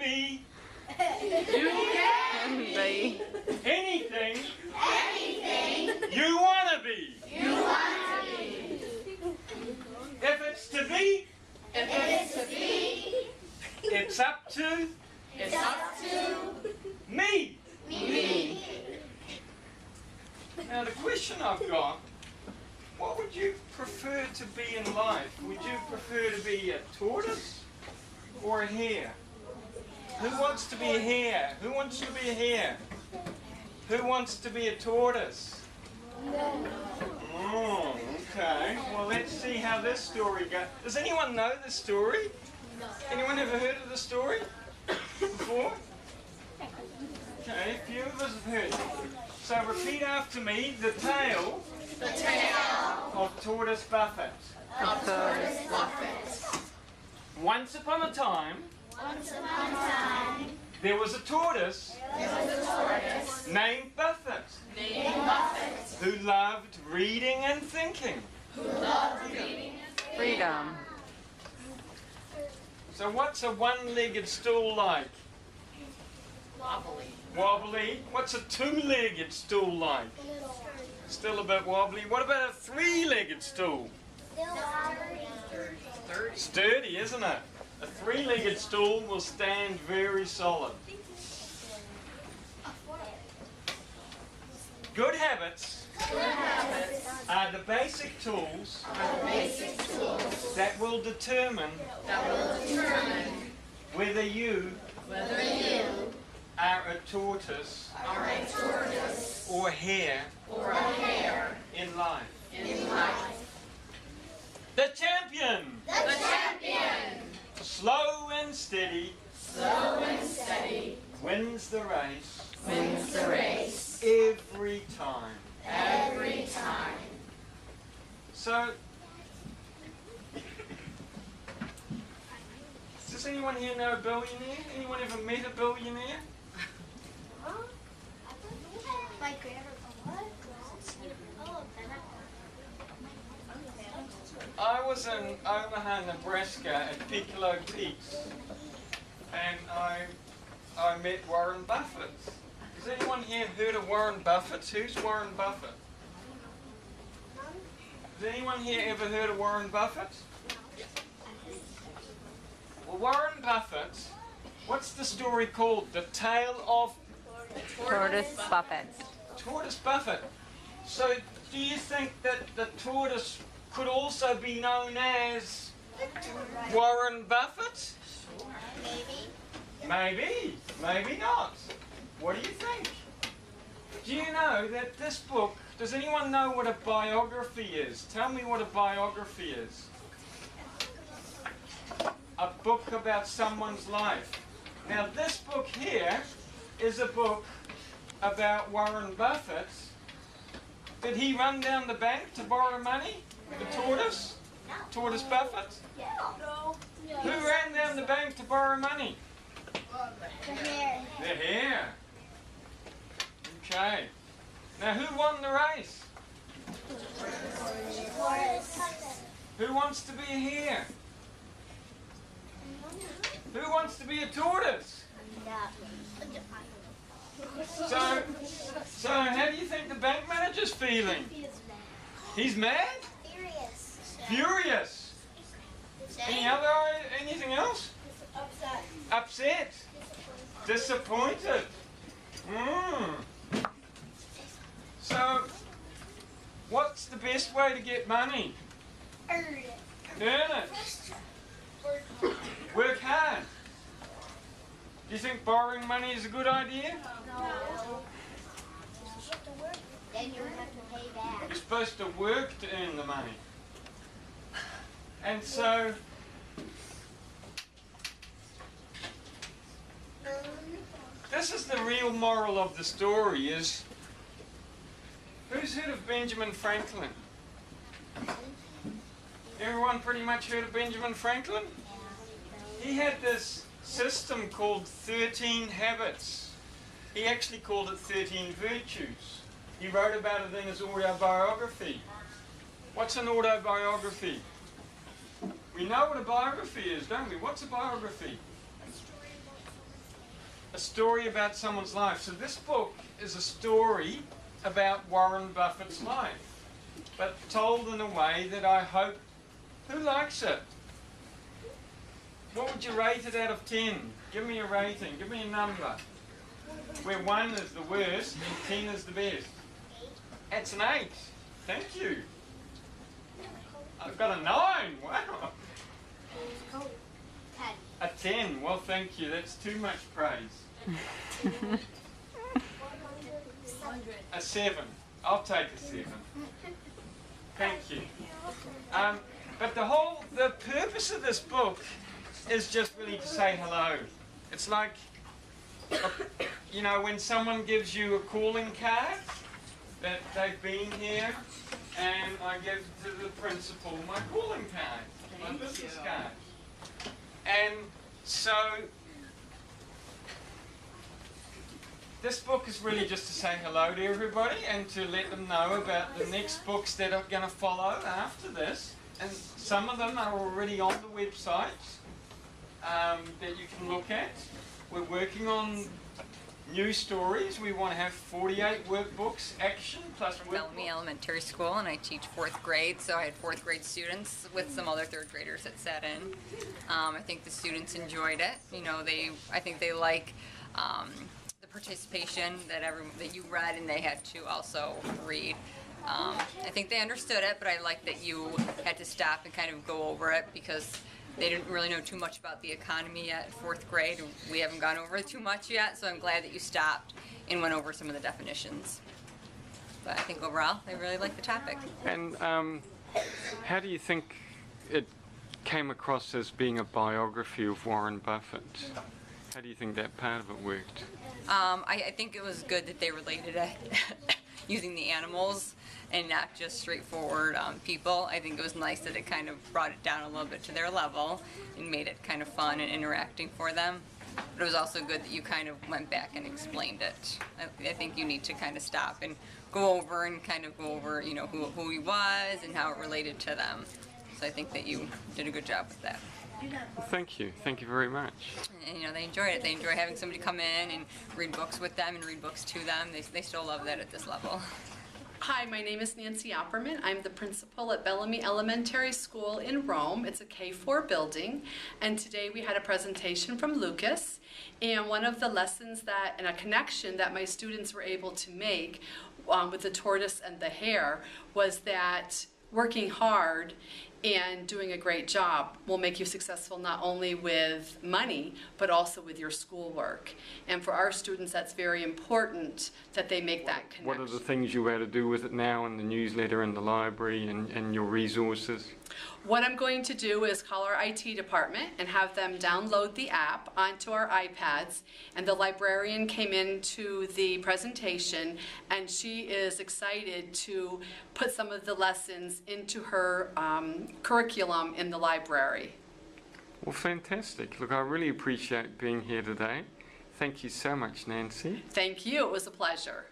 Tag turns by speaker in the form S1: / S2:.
S1: be.
S2: You can
S3: be
S1: Anything.
S2: anything
S1: You want to be.
S2: you want to be.
S1: If it's to be,
S2: If it's to be,
S1: it's up to
S2: it's up to
S1: me.
S2: me.
S1: Now the question I've got, what would you prefer to be in life? Would you prefer to be a tortoise or a hare? Who wants to be a hare? Who wants to be a hare? Who wants to be a tortoise? Oh, okay. Well, let's see how this story goes. Does anyone know this story? Anyone ever heard of the story before? Okay, a few of us have heard it. So repeat after me, the tale
S2: The tail
S1: of Tortoise Buffett.
S2: of Tortoise Buffett.
S1: Once upon a time,
S2: Once upon a time,
S1: there was a tortoise
S2: there was a tortoise
S1: named Buffett
S2: named Buffett
S1: who loved reading and thinking.
S2: who loved reading.
S3: freedom.
S1: So what's a one-legged stool like?
S2: Wobbly.
S1: Wobbly. What's a two-legged stool like? Still a bit wobbly. What about a three-legged stool? Sturdy, isn't it? A three-legged stool will stand very solid. Good habits
S2: Good habits
S1: are the basic tools
S2: are the basic tools
S1: that will determine
S2: that will determine
S1: whether you
S2: whether you
S1: are a tortoise
S2: are a tortoise
S1: or hare
S2: or a hare
S1: in life.
S2: in life.
S1: The champion!
S2: The champion,
S1: Slow and steady,
S2: slow and steady,
S1: wins the race
S2: wins the race
S1: every time.
S2: every time.
S1: So, does anyone here know a billionaire? Anyone ever met a billionaire?
S4: My grandma.
S1: I was in Omaha, Nebraska at Piccolo Peaks, and I met Warren Buffett. Has anyone here heard of Warren Buffett? Who's Warren Buffett? Has anyone here ever heard of Warren Buffett? Well, Warren Buffett, what's the story called? The Tale of
S3: Tortoise Buffett.
S1: Tortoise Buffett. So, do you think that the tortoise could also be known as Warren Buffett? Maybe, maybe not. What do you think? Do you know that this book, does anyone know what a biography is? Tell me what a biography is. A book about someone's life. Now this book here is a book about Warren Buffett. Did he run down the bank to borrow money? The tortoise? Tortoise Buffett?
S4: No.
S1: Who ran down the bank to borrow money?
S4: The hair.
S1: The hare. Okay. Now who won the race? Who wants to be a hare? Who wants to be a tortoise? So how do you think the bank manager's feeling? He's mad?
S4: Furious.
S1: Furious. Anything else?
S4: Upset.
S1: Upset. Disappointed. So, what's the best way to get money?
S4: Earn it.
S1: Earn it. Work hard. Do you think borrowing money is a good idea?
S4: No. Then you have to pay back.
S1: You're supposed to work to earn the money. And so, this is the real moral of the story is, who's heard of Benjamin Franklin? Everyone pretty much heard of Benjamin Franklin? He had this system called 13 habits. He actually called it 13 virtues. He wrote about it in his autobiography. What's an autobiography? We know what a biography is, don't we? What's a biography? a story about someone's life. So this book is a story about Warren Buffett's life, but told in a way that I hope, who likes it? What would you rate it out of 10? Give me a rating, give me a number. Where 1 is the worst and 10 is the best. That's an 8. Thank you. I've got a 9. Wow. A 10. Well, thank you. That's too much praise. A 7. I'll take a 7. Thank you. But the purpose of this book is just really to say hello. It's like, you know, when someone gives you a calling card that they've been here, and I give to the principal my calling card, my business card. And so this book is really just to say hello to everybody and to let them know about the next books that are going to follow after this. And some of them are already on the website that you can look at. We're working on new stories. We want to have 48 workbooks, action plus
S3: Bellamy
S1: workbooks.
S3: Elementary School, and I teach 4th grade, so I had 4th grade students with some other 3rd graders that sat in. I think the students enjoyed it. You know, I think they like the participation that you read, and they had to also read. I think they understood it, but I like that you had to stop and kind of go over it because they didn't really know too much about the economy yet in 4th grade. We haven't gone over it too much yet, so I'm glad that you stopped and went over some of the definitions. But I think overall, they really like the topic.
S1: And how do you think it came across as being a biography of Warren Buffett? How do you think that part of it worked?
S3: I think it was good that they related it using the animals and not just straightforward people. I think it was nice that it kind of brought it down a little bit to their level and made it kind of fun and interacting for them. But it was also good that you kind of went back and explained it. I think you need to kind of stop and go over, you know, who he was and how it related to them. So I think that you did a good job with that.
S1: Well, thank you. Thank you very much.
S3: And, you know, they enjoyed it. They enjoy having somebody come in and read books with them and read books to them. They still love that at this level.
S5: Hi, my name is Nancy Opperman. I'm the principal at Bellamy Elementary School in Rome. It's a K-4 building, and today we had a presentation from Lucas, and one of the lessons and a connection that my students were able to make with the tortoise and the hare was that working hard and doing a great job will make you successful not only with money, but also with your schoolwork. And for our students, that's very important that they make that connection.
S1: What are the things you were to do with it now in the newsletter and the library and your resources?
S5: What I'm going to do is call our IT department and have them download the app onto our iPads. And the librarian came into the presentation, and she is excited to put some of the lessons into her curriculum in the library.
S1: Well, fantastic. Look, I really appreciate being here today. Thank you so much, Nancy.
S5: Thank you. It was a pleasure.